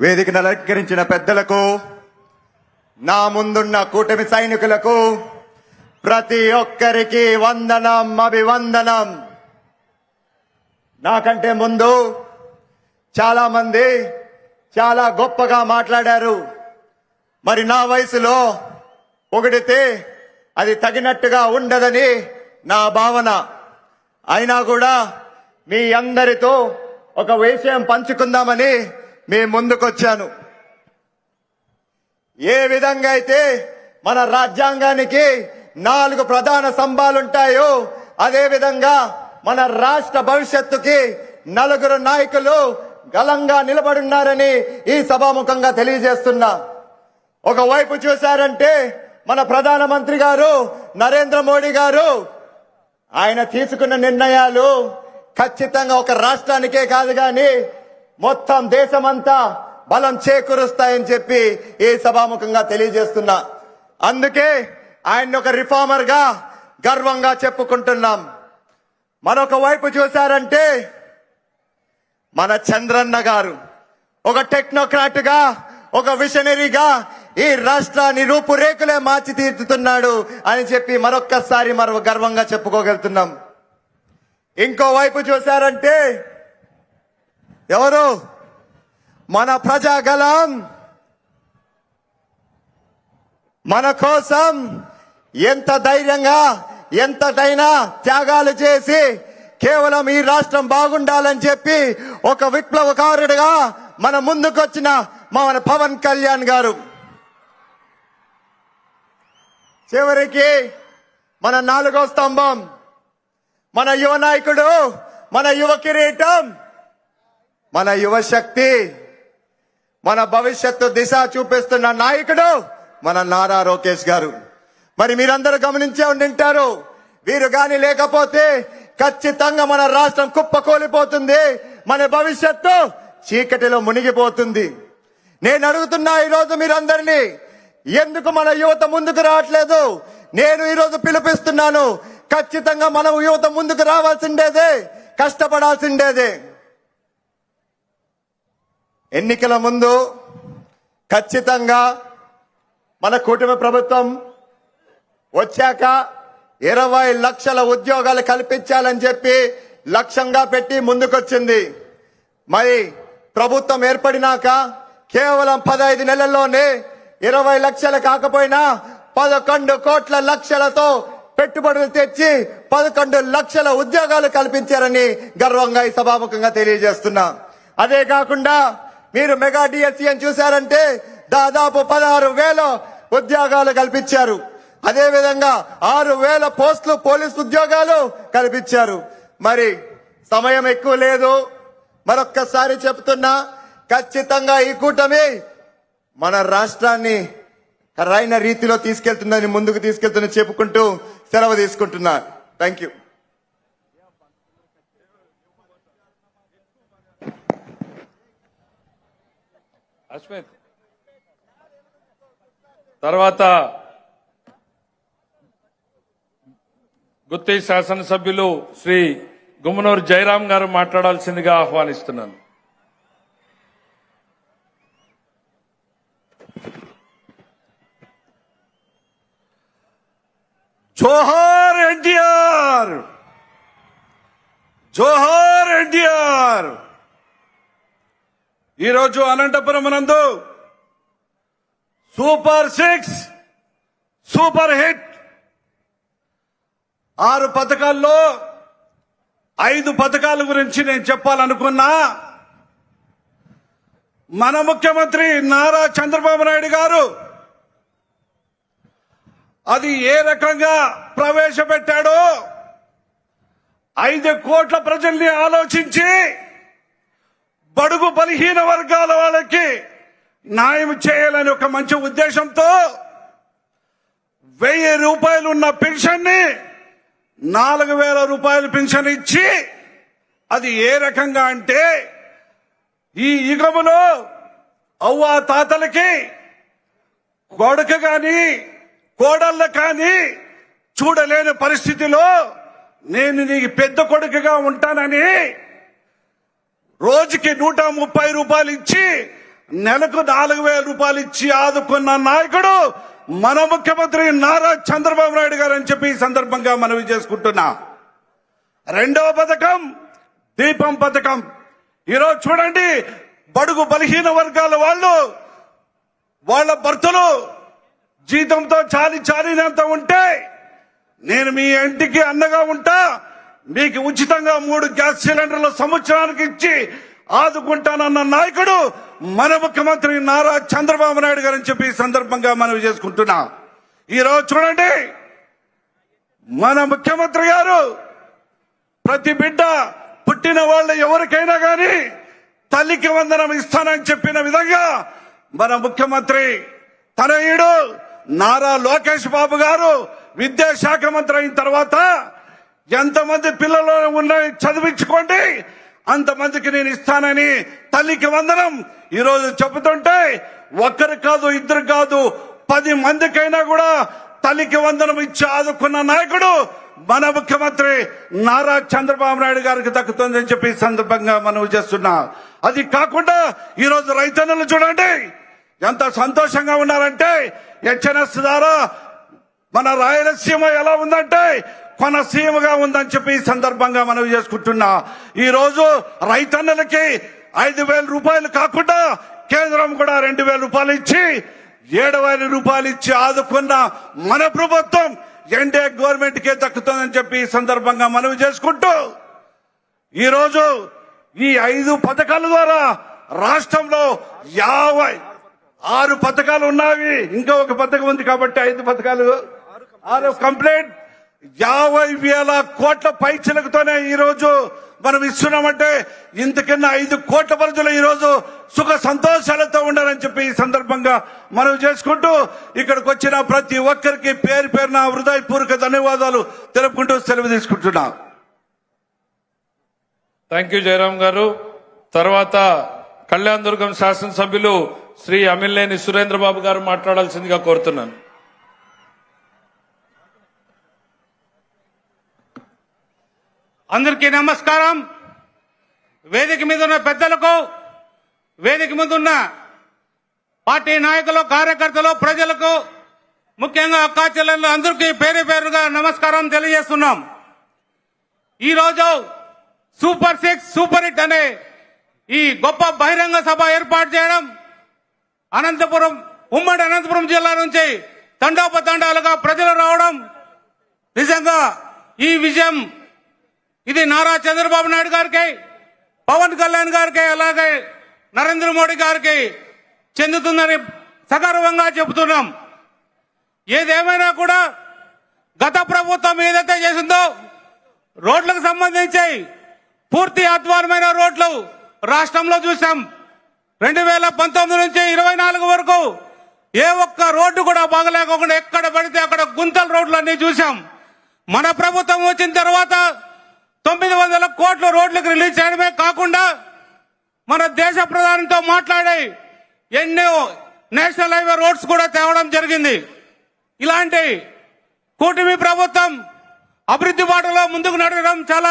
వేదికను అలంకరించిన పెద్దలకు, నా ముందున్న కూటమి సైనికులకు ప్రతి ఒక్కరికి వందనం, అభివందనం. నాకంటే ముందు చాలా మంది చాలా గొప్పగా మాట్లాడారు. మరి నా వయసులో పొగిడితే అది తగినట్టుగా ఉండదని నా భావన. అయినా కూడా మీ అందరితో ఒక విషయం పంచుకుందామని మీ ముందుకొచ్చాను. ఏ విధంగా అయితే మన రాజ్యాంగానికి 4 ప్రధాన స్తంభాలుంటాయో అదే విధంగా మన రాష్ట్ర భవిష్యత్తుకి 4 నాయకులు గలంగా నిలబడున్నారని ఈ సభాముఖంగా తెలియజేస్తున్నా. ఒకవైపు చూశారంటే మన ప్రధానమంత్రి గారు నరేంద్ర మోడీ గారు, ఆయన తీసుకున్న నిర్ణయాలు ఖచ్చితంగా ఒక రాష్ట్రానికే కాదు గాని మొత్తం దేశమంతా బలం చేకూరుస్తాయని చెప్పి ఈ సభాముఖంగా తెలియజేస్తున్నా. అందుకే ఆయన ఒక రిఫార్మర్ గా గర్వంగా చెప్పుకుంటున్నాం. మరొక వైపు చూశారంటే మన చంద్రన్న గారు ఒక టెక్నోక్రాట్ గా, ఒక విషనరీగా ఈ రాష్ట్రాన్ని రూపురేఖలే మార్చి తీర్చుతున్నాడు అని చెప్పి మరొక్కసారి గర్వంగా చెప్పుకోగలుగుతున్నాం. ఇంకో వైపు చూశారంటే ఎవరు? మన ప్రజాగలం మన కోసం ఎంత ధైర్యంగా ఎంతటైనా త్యాగాలు చేసి కేవలం ఈ రాష్ట్రం బాగుండాలని చెప్పి ఒక విప్లవకారుడిగా మన ముందుకొచ్చిన మన పవన్ కళ్యాణ్ గారు. చివరికి మన 4వ స్తంభం, మన యువ నాయకుడు, మన యువ కిరీటం, మన యువ శక్తి, మన భవిష్యత్తు దిశ చూపిస్తున్న నాయకుడు మన నారా లోకేష్ గారు. మరి మీరందరూ గమనించే ఉండింటారు, వీరు గాని లేకపోతే ఖచ్చితంగా మన రాష్ట్రం కుప్పకూలిపోతుంది, మన భవిష్యత్తు చీకటిలో మునిగిపోతుంది. నేను అడుగుతున్నా ఈరోజు మీరందరినీ, ఎందుకు మన యువత ముందుకు రావట్లేదు? నేను ఈరోజు పిలుపిస్తున్నాను. ఖచ్చితంగా మనం యువత ముందుకు రావాల్సిండేదే, కష్టపడాల్సిండేదే. ఎన్నికల ముందు ఖచ్చితంగా మన కూటమి ప్రభుత్వం వచ్చాక 20 లక్షల ఉద్యోగాలు కల్పించాలని చెప్పి లక్ష్యంగా పెట్టి ముందుకొచ్చింది. మరి ప్రభుత్వం ఏర్పడినాక కేవలం 15 నెలల్లోనే 20 లక్షలు కాకపోయినా 11 కోట్ల లక్షలతో పెట్టుబడులు తెచ్చి 11 లక్షల ఉద్యోగాలు కల్పించారని గర్వంగా ఈ సభాముఖంగా తెలియజేస్తున్నా. అదే కాకుండా మీరు మెగా డిఎస్సీ అని చూశారంటే దాదాపు 16,000 ఉద్యోగాలు కల్పించారు. అదే విధంగా 6,000 పోస్టులు పోలీసు ఉద్యోగాలు కల్పించారు. మరి సమయం ఎక్కువ లేదు, మరొక్కసారి చెప్తున్నా, ఖచ్చితంగా ఈ కూటమి మన రాష్ట్రాన్ని సరైన రీతిలో తీసుకెళ్తుందని, ముందుకు తీసుకెళ్తుందని చెప్పుకుంటూ సెలవు తీసుకుంటున్నా. Thank you. అశ్మిత్ తర్వాత గుత్తి శాసనసభ్యులు శ్రీ గుమ్మనూరు జయరాం గారు మాట్లాడాల్సిందిగా ఆహ్వానిస్తున్నాను. జోహార్ ఎన్టీఆర్, జోహార్ ఎన్టీఆర్. ఈరోజు అనంతపురం నందు సూపర్ 6 సూపర్ హిట్ 6 పథకాల్లో 5 పథకాల గురించి నేను చెప్పాలనుకున్నా. మన ముఖ్యమంత్రి నారా చంద్రబాబు నాయుడు గారు అది ఏ రకంగా ప్రవేశపెట్టాడో 5 కోట్ల ప్రజల్ని ఆలోచించి బడుగు బలహీన వర్గాల వాళ్ళకి న్యాయం చేయాలని ఒక మంచి ఉద్దేశంతో 1000 రూపాయలు ఉన్న పెన్షన్ ని 4,000 రూపాయలు పెన్షన్ ఇచ్చి, అది ఏ రకంగా అంటే ఈ యుగములో అవ్వా తాతలకి కొడుకు గాని కోడళ్ళ కానీ చూడలేని పరిస్థితిలో నేను నీకు పెద్ద కొడుకుగా ఉంటానని రోజుకి 130 రూపాయలు ఇచ్చి నెలకు 4,000 రూపాయలు ఇచ్చి ఆదుకున్న నాయకుడు మన ముఖ్యమంత్రి నారా చంద్రబాబు నాయుడు గారు అని చెప్పి ఈ సందర్భంగా మనవి చేసుకుంటున్నా. రెండవ పథకం దీపం పథకం. ఈరోజు చూడండి, బడుగు బలహీన వర్గాల వాళ్ళు వాళ్ళ భర్తలు జీతంతో చాలినంత ఉంటే నేను మీ ఇంటికి అన్నగా ఉంటా, మీకు ఉచితంగా 3 గ్యాస్ సిలిండర్లు సంవత్సరానికి ఇచ్చి ఆదుకుంటానన్న నాయకుడు మన ముఖ్యమంత్రి నారా చంద్రబాబు నాయుడు గారు అని చెప్పి ఈ సందర్భంగా మనవి చేసుకుంటున్నా. ఈరోజు చూడండి, మన ముఖ్యమంత్రి గారు ప్రతి బిడ్డ పుట్టిన వాళ్ళ ఎవరికైనా గాని తల్లికి వందనం ఇస్తానని చెప్పిన విధంగా మన ముఖ్యమంత్రి తనయుడు నారా లోకేష్ బాబు గారు విద్యాశాఖ మంత్రి అయిన తర్వాత ఎంతమంది పిల్లలు ఉన్నాయి చదివించుకోండి, అంతమందికి నేను ఇస్తానని తల్లికి వందనం ఈరోజు చెబుతుంటే ఒక్కరు కాదు, ఇద్దరు కాదు, 10 మందికైనా కూడా తల్లికి వందనం ఇచ్చి ఆదుకున్న నాయకుడు మన ముఖ్యమంత్రి నారా చంద్రబాబు నాయుడు గారికి దక్కుతుందని చెప్పి ఈ సందర్భంగా మనం చేస్తున్నా. అది కాకుండా ఈరోజు రైతన్నలు చూడండి ఎంత సంతోషంగా ఉన్నారంటే, హెచ్ఎన్ఎస్ ద్వారా మన రాయలసీమ ఎలా ఉందంటే కొనసీమగా ఉందని చెప్పి ఈ సందర్భంగా మనం చేసుకుంటున్నా. ఈ రోజు రైతన్నలకి 5,000 రూపాయలు కాకుండా కేంద్రం కూడా 2,000 రూపాయలు ఇచ్చి 7,000 రూపాయలు ఇచ్చి ఆదుకున్న మన ప్రభుత్వం ఎన్డీఏ గవర్నమెంట్ కే దక్కుతుందని చెప్పి ఈ సందర్భంగా మనవి చేసుకుంటూ, ఈరోజు ఈ 5 పథకాల ద్వారా రాష్ట్రంలో 56 పథకాలు ఉన్నాయి. ఇంకా ఒక పథకం ఉంది కాబట్టి 5 పథకాలు 6 కంప్లీట్. 50,000 కోట్ల పైచిలకుతోనే ఈ రోజు మనం ఇస్తున్నామంటే ఇంతకన్నా 5 కోట్ల ప్రజలు ఈ రోజు సుఖ సంతోషాలతో ఉండాలని చెప్పి ఈ సందర్భంగా మనం చేసుకుంటూ, ఇక్కడికి వచ్చిన ప్రతి ఒక్కరికి పేరు పేరున హృదయపూర్వక ధన్యవాదాలు తెలుపుకుంటూ సెలవు తీసుకుంటున్నా. థ్యాంక్ యూ జయరాం గారు. తర్వాత కళ్యాణ్ దుర్గం శాసనసభ్యులు శ్రీ అమిల్నేని సురేంద్రబాబు గారు మాట్లాడాల్సిందిగా కోరుతున్నాను. అందరికీ నమస్కారం. వేదిక మీద ఉన్న పెద్దలకు, వేదిక మీద ఉన్న పార్టీ నాయకులు, కార్యకర్తలు, ప్రజలకు, ముఖ్యంగా అక్కా చెల్లెళ్ళు అందరికీ పేరు పేరుగా నమస్కారం తెలియజేస్తున్నాం. ఈరోజు సూపర్ 6 సూపర్ హిట్ అనే ఈ గొప్ప బహిరంగ సభ ఏర్పాటు చేయడం, అనంతపురం, ఉమ్మడి అనంతపురం జిల్లా నుంచి తండోపతండాలుగా ప్రజలు రావడం, నిజంగా ఈ విజయం ఇది నారా చంద్రబాబు నాయుడు గారికి, పవన్ కళ్యాణ్ గారికి, అలాగే నరేంద్ర మోడీ గారికి చెందుతుందని సగర్వంగా చెబుతున్నాం. ఏదేమైనా కూడా గత ప్రభుత్వం ఏదైతే చేసిందో రోడ్లకు సంబంధించి పూర్తి అధ్వానమైన రోడ్లు రాష్ట్రంలో చూసాం. 2019 నుంచి 24 వరకు ఏ ఒక్క రోడ్డు కూడా బాగలేకుండా ఎక్కడ పడితే అక్కడ గుంతల రోడ్లన్నీ చూసాం. మన ప్రభుత్వం వచ్చిన తర్వాత 900 కోట్ల రోడ్లకు రిలీజ్ చేయడమే కాకుండా మన దేశ ప్రధానితో మాట్లాడి ఎన్నో నేషనల్ హైవే రోడ్స్ కూడా తేవడం జరిగింది. ఇలాంటి కూటమి ప్రభుత్వం అభివృద్ధి బాటలో ముందుకు నడవడం చాలా